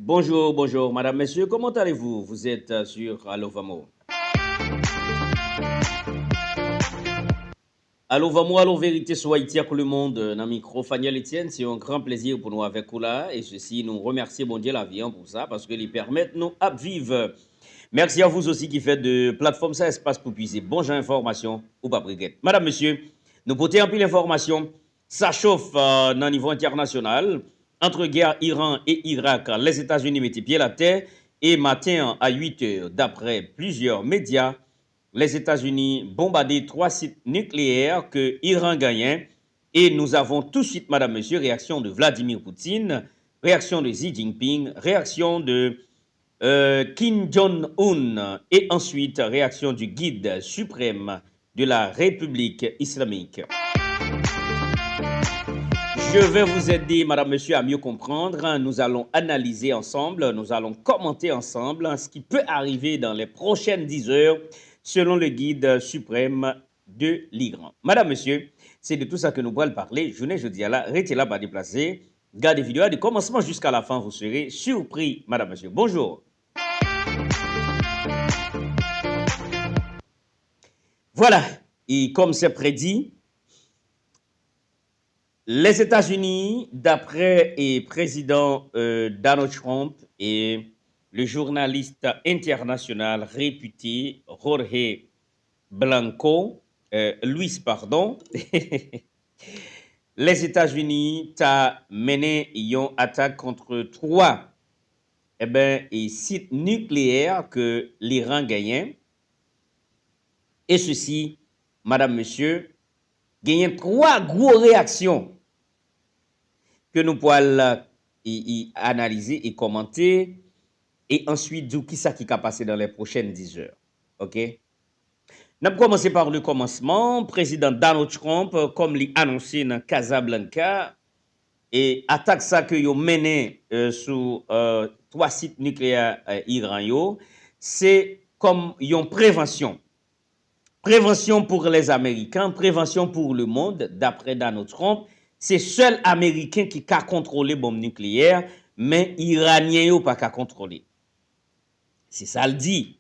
Bonjour, bonjour, madame, monsieur, comment allez-vous? Vous êtes sur Allo Vamo. Allo Vamo, Allo Vérité sur Haïti pour le monde. Dans le micro, Faniel Etienne, c'est un grand plaisir pour nous avec vous là. Et ceci, nous remercions bon Dieu la vie pour ça, parce que les permettent nous à vivre. Merci à vous aussi qui faites de plateforme ça espace pour puiser bon genre information ou pas briquette. Madame, monsieur, nous portons un peu l'information. Ça chauffe dans le niveau international. Entre guerre Iran et Irak, les États-Unis mettent pied à la terre. Et matin à 8 heures, d'après plusieurs médias, les États-Unis bombardaient 3 sites nucléaires que Iran gagnait. Et nous avons tout de suite, madame, monsieur, réaction de Vladimir Poutine, réaction de Xi Jinping, réaction de Kim Jong-un et ensuite réaction du guide suprême de la République islamique. Je vais vous aider, madame, monsieur, à mieux comprendre. Nous allons analyser ensemble, nous allons commenter ensemble ce qui peut arriver dans les prochaines 10 heures selon le guide suprême de l'Iran. Madame, monsieur, c'est de tout ça que nous allons parler. Je dis à la, restez là, pas déplacer. Gardez vidéo du commencement jusqu'à la fin, vous serez surpris, madame, monsieur. Bonjour. Voilà, et comme c'est prédit, les États-Unis, d'après le président Donald Trump et le journaliste international réputé Jorge Blanco, Luis, pardon, les États-Unis ont mené une attaque contre 3 sites nucléaires que l'Iran gagnait. Et ceci, madame, monsieur, gagne 3 grosses réactions que nous pourrons analyser et commenter. Et ensuite, du qui ça qui va passer dans les prochaines 10 heures. OK? Nous allons commencer par le commencement. Président Donald Trump, comme l'a annoncé dans Casablanca, et attaque ça que yo mené sur 3 sites nucléaires iraniens, c'est comme une prévention. Prévention pour les Américains, prévention pour le monde, d'après Donald Trump. C'est seul Américain qui a contrôlé bombe nucléaire, mais Iranien n'a pas qu'à contrôler. C'est ça le dit.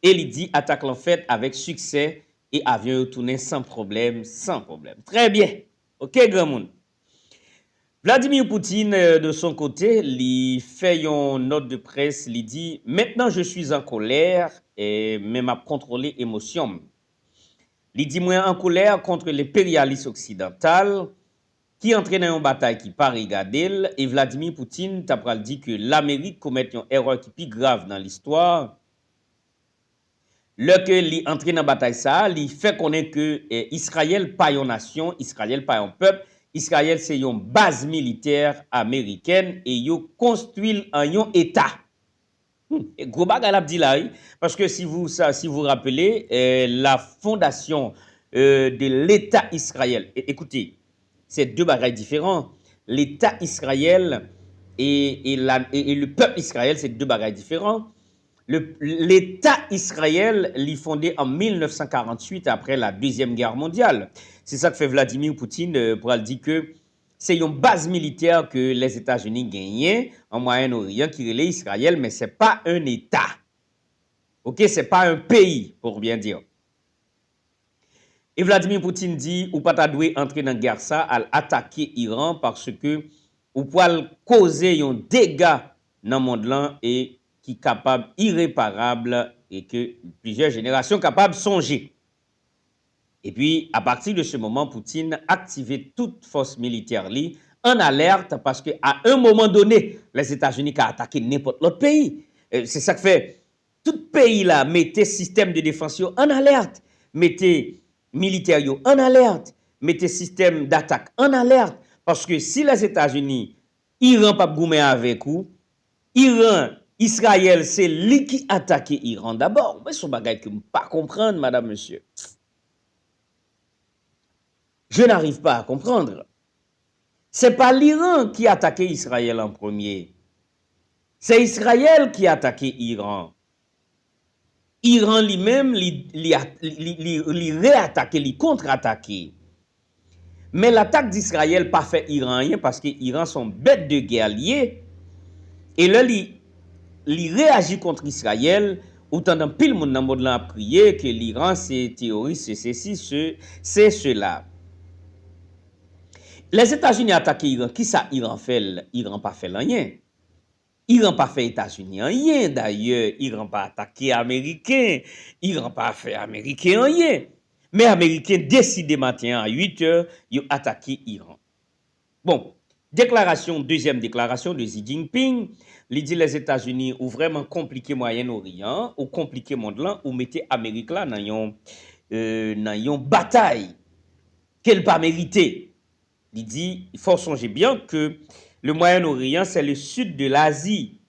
Et il dit attaque l'en fait avec succès et avion retourné sans problème, sans problème. Très bien. OK, grand monde. Vladimir Poutine, de son côté, il fait une note de presse, il dit « Maintenant, je suis en colère, et même à contrôler émotion. Il dit « Moi en colère contre l'impérialisme occidental qui entraîne une bataille qui pas regarder. Et Vladimir Poutine t'a dit que l'Amérique commet une erreur qui est plus grave dans l'histoire. Lorsque il entraîne en bataille ça, il fait connaître que Israël pas une nation, Israël pas un peuple. Israël, c'est une base militaire américaine et il construit un État. Gros bagay la dit là, parce que si vous rappelez, la fondation de l'État Israël, écoutez, c'est 2 bagages différents. L'État Israël et le peuple Israël, c'est 2 bagages différents. L'État Israël l'est fondé en 1948 après la Deuxième Guerre mondiale. C'est ça que fait Vladimir Poutine pour dire que c'est une base militaire que les États-Unis gagnent en Moyen-Orient qui relève Israël, mais ce n'est pas un État. OK, ce n'est pas un pays, pour bien dire. Et Vladimir Poutine dit ou pas doué entrer dans la guerre ça à attaquer l'Iran parce que ou pouvez causer un dégât dans le monde là et qui est capable irréparable et que plusieurs générations capables de songer. Et puis, à partir de ce moment, Poutine a activé toute force militaire en alerte parce qu'à un moment donné, les États-Unis ont attaqué n'importe l'autre pays. C'est ça que fait. Tout pays là, mettez système de défense en alerte, mettez militaires en alerte, mettez système d'attaque en alerte. Parce que si les États-Unis, Iran pas goumé avec vous, Iran, Israël, c'est lui qui attaque Iran d'abord. Mais c'est un bagage que je ne peux pas comprendre, madame, monsieur. Je n'arrive pas à comprendre. Ce n'est pas l'Iran qui a attaqué Israël en premier. C'est Israël qui a attaqué Iran. Iran lui-même, il réattaqué, il contre-attaqué. Mais l'attaque d'Israël pas fait iranien parce que Iran sont bêtes de guerre liés. Et là, li réagit contre Israël, autant dans pile monde dans le monde là a prié que l'Iran c'est terroriste, c'est ceci, c'est cela. Les États-Unis attaquent l'Iran, qui ça Iran fait? Iran pas fait rien. Iran pas fait États-Unis rien d'ailleurs, Iran pas attaqué Américain, Iran pas fait Américain rien. Mais Américains décident matin à 8h, ils ont attaqué Iran. Bon, deuxième déclaration de Xi Jinping, il dit les États-Unis ont vraiment compliqué Moyen-Orient, ou compliqué monde là, ou mettez Amérique là dans une bataille qu'elle pas mérité. Il dit, il faut songer bien que le Moyen-Orient, c'est le sud de l'Asie,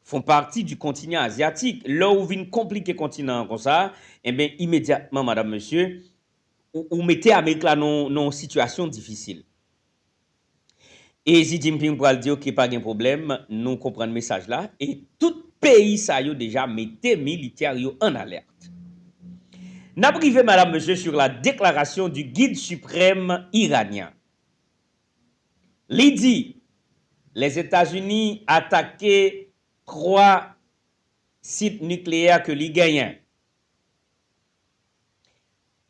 font partie du continent asiatique. Là où vient compliquer le continent comme ça, eh bien, immédiatement, madame, monsieur, ou mettez Amérique là dans une situation difficile. Et Xi Jinping pourra dire qu'il n'y a pas de problème, nous comprenons le message là, et tout pays ça y a déjà mettez militaires en alerte. N'a privé, madame, monsieur, sur la déclaration du guide suprême iranien. Il dit, les États-Unis attaquaient 3 sites nucléaires que les gagnent.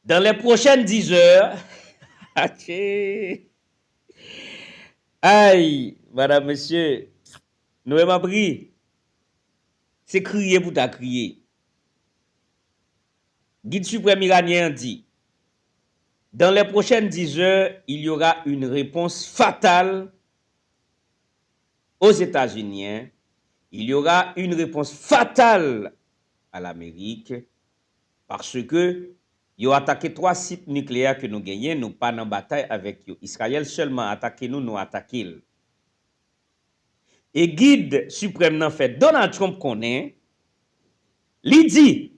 Dans les prochaines 10 heures, aïe, madame, monsieur, nous avons appris, c'est crier pour ta crier. Guide suprême iranien dit, dans les prochaines 10 heures, il y aura une réponse fatale aux États-Unis. Il y aura une réponse fatale à l'Amérique parce que ils ont attaqué 3 sites nucléaires que nous gagnons, nous pas en bataille avec eux. Israël seulement attaqué nous, nous attaqué. Et guide suprême nan fait Donald Trump connaît, il dit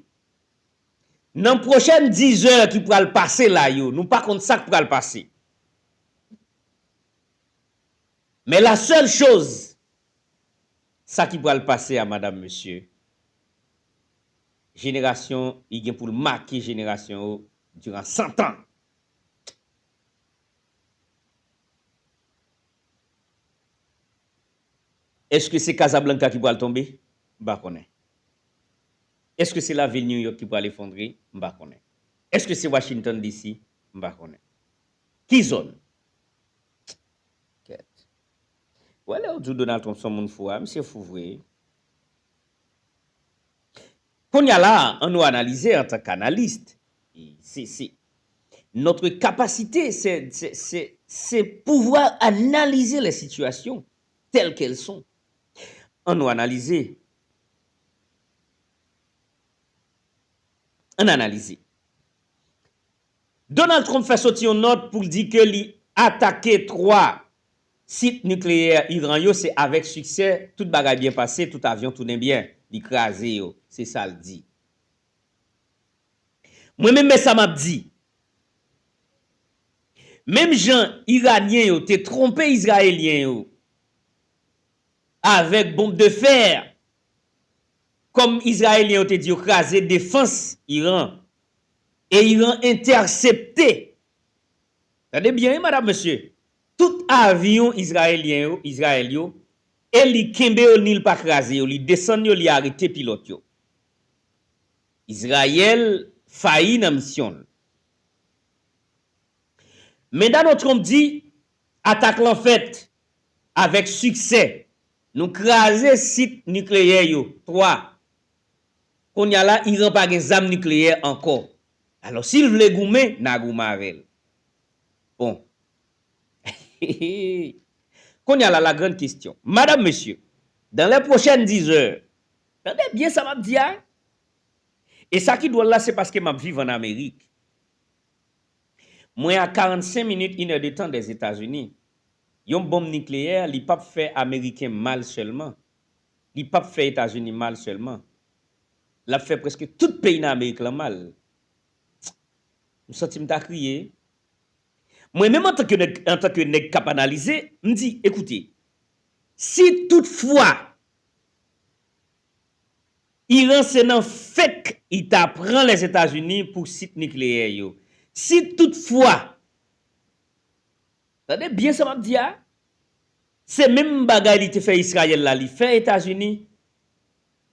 dans les prochaines 10 heures qui pourra le passer là, nous pas contre ça qui pourra le passer. Mais la seule chose, ça qui pourra le passer à madame, monsieur, génération, il y a pour le marquer génération durant 100 ans. Est-ce que c'est Casablanca qui pourra le tomber? Bah, connaît. Est-ce que c'est la ville New York qui pourra l'effondrer? Bah, connaît. Est-ce que c'est Washington DC? Bah, connaît. Qui zone? Voilà, où Donald Trump son monde fou, monsieur fou vrai. Qu'on y a là, on nous analyser en tant qu'analyste. C'est notre capacité, c'est pouvoir analyser les situations telles qu'elles sont. On nous analyser. On analyser. Donald Trump fait sortir une note pour dire que lui attaquer 3 sites nucléaires iraniens, c'est avec succès, tout bagaille bien passé, tout avion tourne bien, l'écrasé, c'est ça le dit. Moi-même, ça m'a dit. Même gens iraniens ont trompé israéliens avec bombe de fer. Comme Israéliens ont dit écrasé défense Iran. Et Iran intercepté. Attendez bien, madame, monsieur. Tout avion israélien, et li kembe ou nil pas krasé, li descend li arrêté pilote yo. Israël failli dans mission. Mais dans notre Trump dit attaque l'en fait avec succès. Nous craser site nucléaire yo 3. Qu'on y a là Iran pas des armes nucléaires encore. Alors s'il veut goumer, na gouma avec. Bon. Qu'on y a là la grande question. Madame, monsieur, dans les prochaines 10 heures, attendez bien ça m'a dit. Et ça qui doit là, c'est parce que m'a vivre en Amérique. Moi, à 45 minutes, 1 heure de temps des États-Unis, yon bombe nucléaire, li pas fait Américain mal seulement. Li pas fait États-Unis mal seulement. L'a fait presque tout pays dans l'Amérique mal. Je senti m'ta crier. Moi, même en tant que nèg cap analyser, me dit, écoutez, si toutefois, Iran c'est nan fait, il t'apprend les États-Unis pour site nucléaire yo. Si toutefois, attendez bien ça m'a dit, c'est même bagaille li te fait Israël là, li fait États-Unis,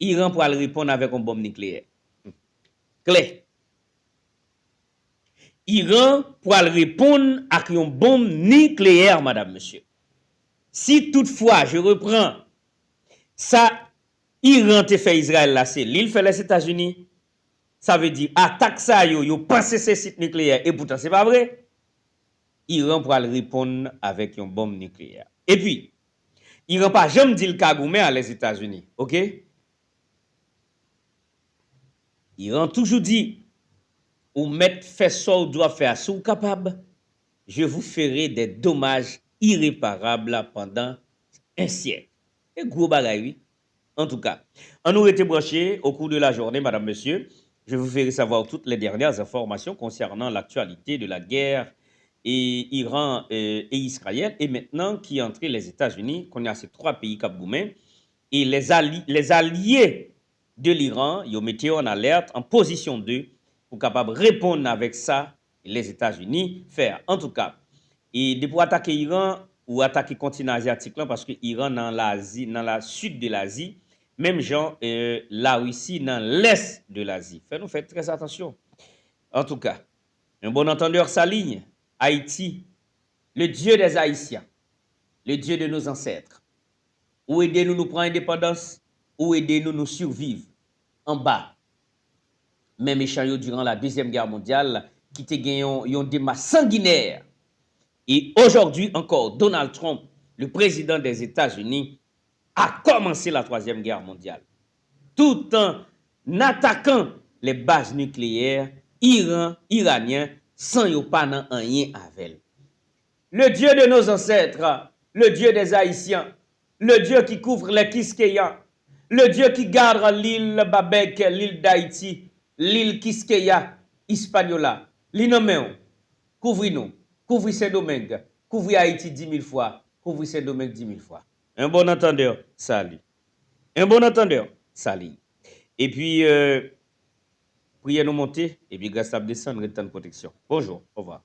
Iran pour répondre avec une bombe nucléaire. Clair. Iran pour répondre avec une bombe nucléaire, madame, monsieur. Si toutefois, je reprends, ça, Iran te fait Israël là, c'est l'île fait les États-Unis. Ça veut dire, attaque ça, yo pensé ces sites nucléaires, et pourtant, c'est pas vrai. Iran pour répondre avec une bombe nucléaire. Et puis, Iran pas jamais dit le Kagoumé à les États-Unis, ok? Iran toujours dit, ou mettre fait ça ou doit faire, si vous capable, je vous ferai des dommages irréparables pendant un siècle. Et gros bagaille, oui. En tout cas, on nous été branchés au cours de la journée, madame, monsieur. Je vous ferai savoir toutes les dernières informations concernant l'actualité de la guerre et Iran et Israël. Et maintenant, qui est entré les États-Unis, qu'on a ces trois pays Cap-Goumé, et les alliés de l'Iran, ils ont mis en alerte, en position 2, pour capable répondre avec ça, les États-Unis faire. En tout cas, et de pour attaquer l'Iran ou attaquer le continent asiatique, parce que l'Iran dans l'Asie, dans la sud de l'Asie, même gens, la Russie dans l'est de l'Asie. Nous faites très attention. En tout cas, un bon entendeur s'aligne. Haïti, le Dieu des Haïtiens, le Dieu de nos ancêtres. Ou aidez-nous nous prendre indépendance, ou aidez-nous nous survivre en bas. Même méchant durant la Deuxième Guerre mondiale, qui te gagné un débat sanguinaire. Et aujourd'hui encore, Donald Trump, le président des États-Unis, a commencé la Troisième Guerre mondiale. Tout en attaquant les bases nucléaires iraniennes sans y pas nan rien avec. Le Dieu de nos ancêtres, le Dieu des Haïtiens, le Dieu qui couvre les Kiskeya, le Dieu qui garde l'île Babek, l'île d'Haïti, l'île Kiskeya, Hispaniola, l'innoméon, couvre-nous, couvre Saint-Domingue, couvre Haïti 10 000 fois, couvre Saint-Domingue 10 000 fois. Un bon entendeur, salut. Un bon entendeur, salut. Et puis, priez nous monter, et puis grâce à descendre, retenir protection. Bonjour, au revoir.